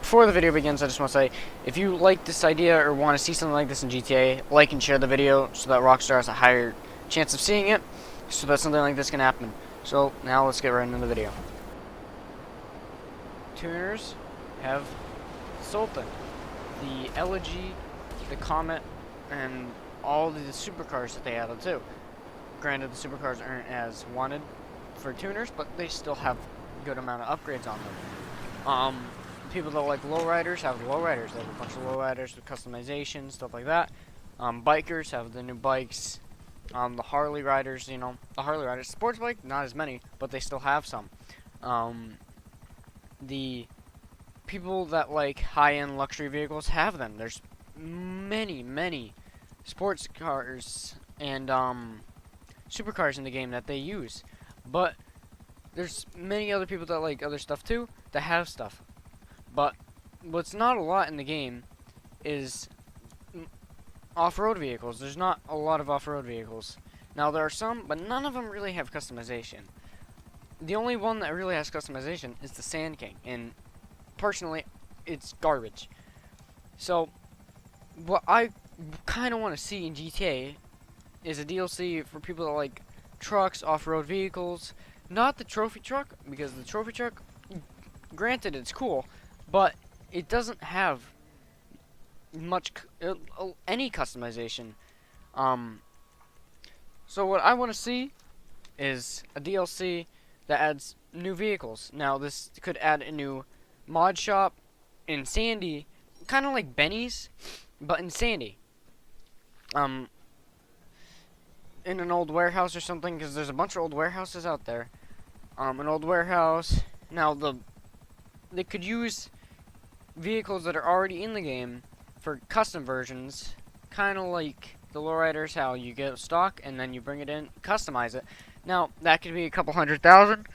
before the video begins, I just want to say, if you like this idea or want to see something like this in GTA, like and share the video so that Rockstar has a higher chance of seeing it, so that something like this can happen. So, now let's get right into the video. Tuners have Sultan, the Elegy, the Comet, and all the supercars that they added too. Granted, the supercars aren't as wanted for tuners, but they still have a good amount of upgrades on them. People that like lowriders have lowriders. They have a bunch of lowriders with customization, stuff like that. Bikers have the new bikes. The Harley riders, the Harley riders. Sports bike, not as many, but they still have some. The people that like high-end luxury vehicles have them. There's many sports cars and supercars in the game that they use. But there's many other people that like other stuff too that have stuff. But what's not a lot in the game is off-road vehicles. There's not a lot of off-road vehicles. Now there are some, but none of them really have customization. The only one that really has customization is the Sand King, and personally, it's garbage. So, what I kind of want to see in GTA is a DLC for people that like trucks, off-road vehicles, not the trophy truck, because the trophy truck, granted, it's cool, but it doesn't have much any customization. So what I want to see is a DLC that adds new vehicles. Now this could add a new mod shop in Sandy, kind of like Benny's, but in Sandy. In an old warehouse or something, because there's a bunch of old warehouses out there. An old warehouse. Now they could use vehicles that are already in the game for custom versions, kind of like the lowriders, how you get stock and then you bring it in, customize it. Now that could be a couple $100,000,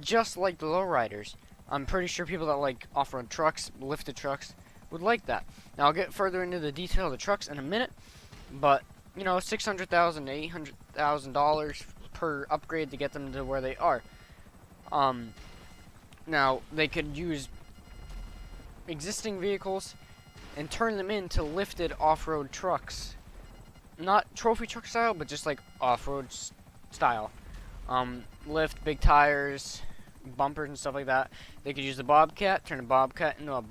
just like the lowriders. I'm pretty sure people that like off-road trucks, lifted trucks, would like that. Now I'll get further into the detail of the trucks in a minute, but $600,000 to $800,000 per upgrade to get them to where they are. Now they could use existing vehicles and turn them into lifted off-road trucks. Not trophy truck style, but just like off-road style. Lift, big tires, bumpers and stuff like that. They could use the Bobcat, turn the Bobcat into a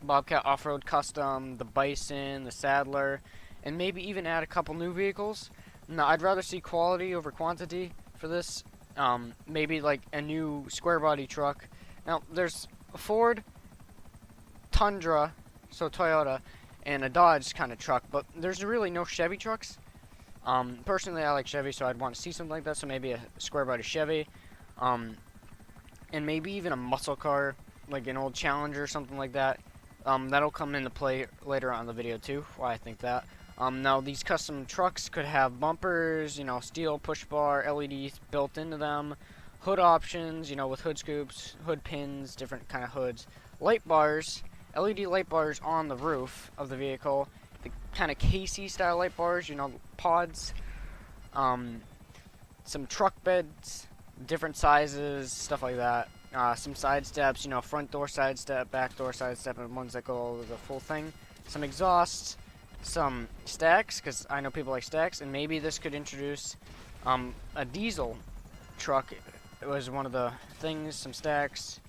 Bobcat off-road custom, the Bison, the Saddler, and maybe even add a couple new vehicles. Now, I'd rather see quality over quantity for this. Maybe like a new square body truck. Now, there's a Ford, Tundra, so Toyota, and a Dodge kind of truck, but there's really no Chevy trucks. Personally, I like Chevy, so I'd want to see something like that, so maybe a square body Chevy, and maybe even a muscle car, like an old Challenger or something like that. That'll come into play later on in the video too, why I think that. Now, these custom trucks could have bumpers, steel push bar, LEDs built into them, hood options, with hood scoops, hood pins, different kind of hoods, light bars, LED light bars on the roof of the vehicle, the kind of KC style light bars, pods, some truck beds, different sizes, stuff like that, some side steps, front door side step, back door side step, and ones that go over the full thing, some exhausts, some stacks, because I know people like stacks, and maybe this could introduce a diesel truck. It was one of the things, some stacks,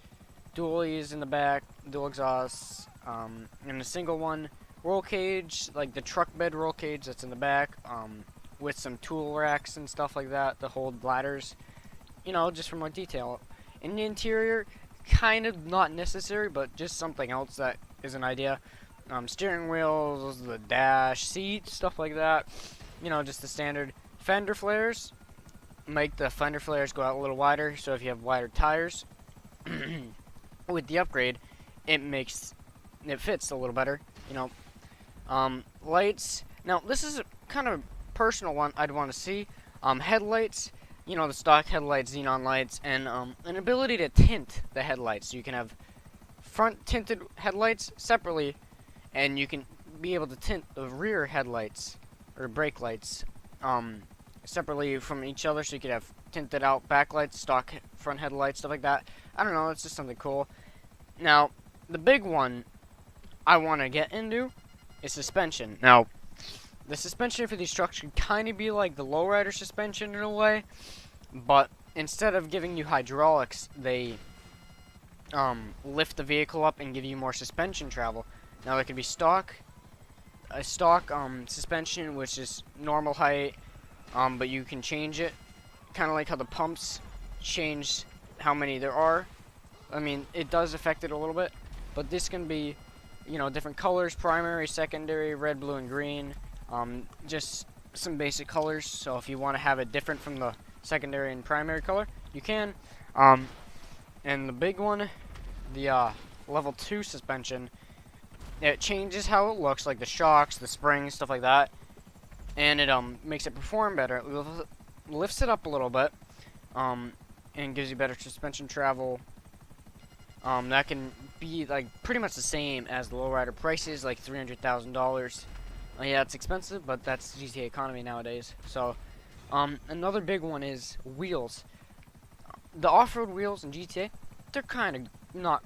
dualies in the back, dual exhausts, and a single one, roll cage, like the truck bed roll cage that's in the back, with some tool racks and stuff like that to hold ladders, just for more detail. In the interior, kind of not necessary, but just something else that is an idea. Steering wheels, the dash, seats, stuff like that. Just the standard. Fender flares. Make the fender flares go out a little wider, so if you have wider tires, with the upgrade, it fits a little better. Lights. Now, this is a kind of personal one I'd want to see. Headlights. The stock headlights, xenon lights, and an ability to tint the headlights. So you can have front tinted headlights separately, and you can be able to tint the rear headlights or brake lights separately from each other, so you could have tinted out backlights, stock front headlights, stuff like that. I don't know, it's just something cool. Now, the big one I want to get into is suspension. Now, the suspension for these trucks could kind of be like the lowrider suspension in a way, but instead of giving you hydraulics, they lift the vehicle up and give you more suspension travel. Now, there could be a stock suspension, which is normal height, but you can change it, kind of like how the pumps change how many there are. I mean, it does affect it a little bit, but this can be, you know, different colors: primary, secondary, red, blue, and green. Just some basic colors. So if you want to have it different from the secondary and primary color, you can. And the big one, the level 2 suspension, it changes how it looks, like the shocks, the springs, stuff like that, and it makes it perform better. It lifts it up a little bit, and gives you better suspension travel. That can be like pretty much the same as the lowrider prices, like $300,000. Yeah, it's expensive, but that's GTA economy nowadays. So, another big one is wheels. The off-road wheels in GTA, they're kind of not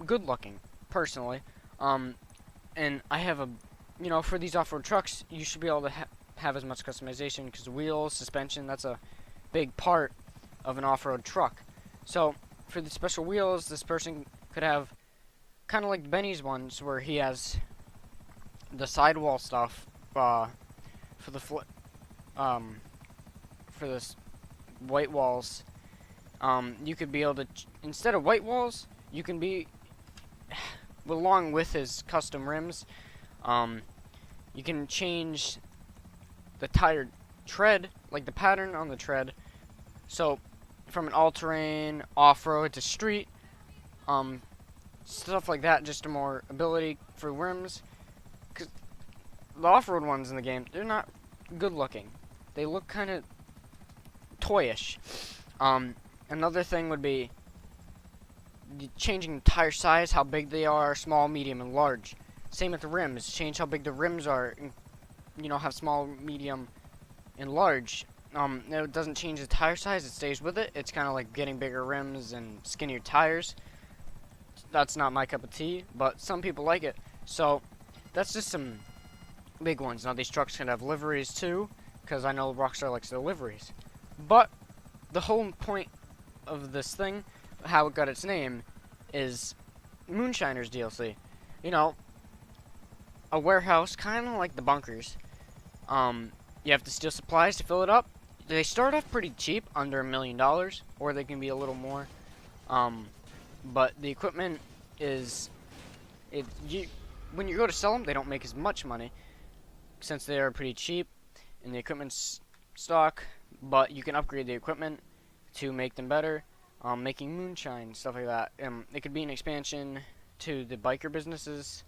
good looking, personally. And I have you know, for these off-road trucks, you should be able to have as much customization, because wheels, suspension, that's a big part of an off-road truck. So, for the special wheels, this person could have kind of like Benny's ones, where he has the sidewall stuff for the for this white walls. You could be able to instead of white walls, you can be along with his custom rims. You can change the tire tread, like the pattern on the tread. So from an all-terrain, off-road to street, stuff like that, just a more ability for rims. Cause the off-road ones in the game, they're not good looking. They look kind of toyish. Another thing would be changing the tire size, how big they are, small, medium, and large. Same with the rims. Change how big the rims are. And, you know, have small, medium, and large. It doesn't change the tire size, it stays with it. It's kind of like getting bigger rims and skinnier tires. That's not my cup of tea, but some people like it. So, that's just some big ones. Now, these trucks can have liveries too, because I know Rockstar likes their liveries. But, the whole point of this thing, how it got its name, is Moonshiners DLC. You know, a warehouse, kind of like the bunkers. You have to steal supplies to fill it up. They start off pretty cheap, under $1 million, or they can be a little more. But the equipment is, when you go to sell them, they don't make as much money, since they are pretty cheap, and the equipment's stock. But you can upgrade the equipment to make them better, making moonshine, stuff like that. It could be an expansion to the biker businesses,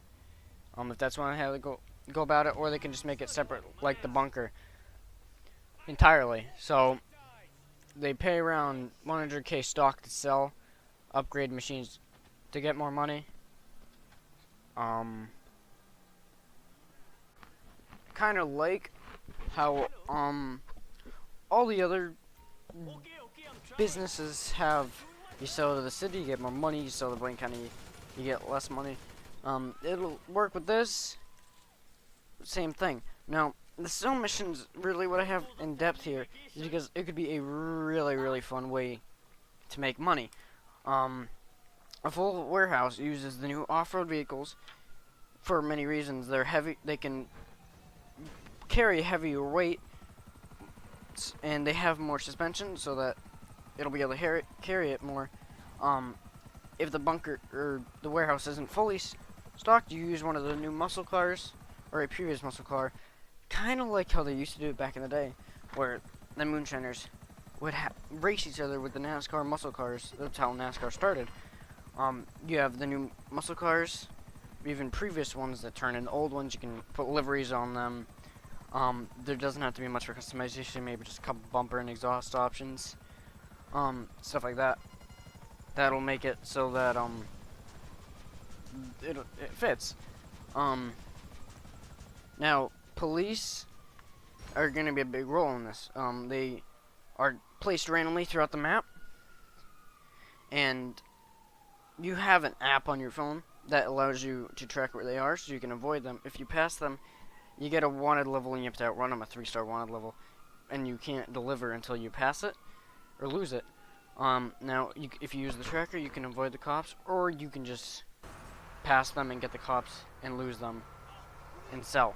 if that's one how they go about it, or they can just make it separate, like the bunker, entirely. So they pay around 100k stock to sell, upgrade machines to get more money. Kind of like how all the other businesses have. You sell to the city, you get more money. You sell to Blaine County, you get less money. It'll work with this. Same thing. Now, the sell missions, really what I have in depth here, is because it could be a really, really fun way to make money. A full warehouse uses the new off-road vehicles for many reasons. They're heavy, they can carry heavier weight, and they have more suspension, so that it'll be able to carry it more. If the bunker or the warehouse isn't fully stocked, you use one of the new muscle cars, or a previous muscle car, kind of like how they used to do it back in the day, where the Moonshiners would race each other with the NASCAR muscle cars. That's how NASCAR started. You have the new muscle cars, even previous ones that turn into old ones. You can put liveries on them. There doesn't have to be much for customization, maybe just a couple bumper and exhaust options, stuff like that. That'll make it so that it fits. Now, police are going to be a big role in this. They are placed randomly throughout the map, and you have an app on your phone that allows you to track where they are so you can avoid them. If you pass them, you get a wanted level and you have to outrun them, a 3-star wanted level, and you can't deliver until you pass it or lose it. Now, if you use the tracker, you can avoid the cops, or you can just pass them and get the cops and lose them and sell.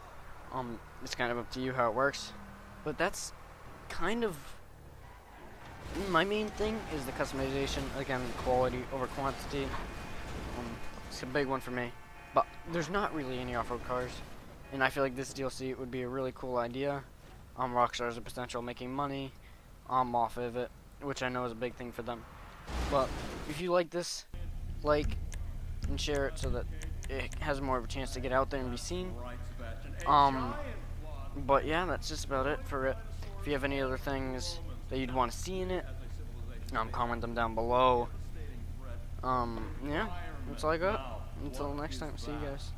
It's kind of up to you how it works, but that's kind of my main thing is the customization. Again, quality over quantity. It's a big one for me, but there's not really any off-road cars, and I feel like this DLC would be a really cool idea. Rockstar has the potential of making money off of it, which I know is a big thing for them. But if you like this, like and share it so that it has more of a chance to get out there and be seen. But yeah, that's just about it for it. If you have any other things that you'd want to see in it, comment them down below. Yeah, that's all I got. Until next time, see you guys.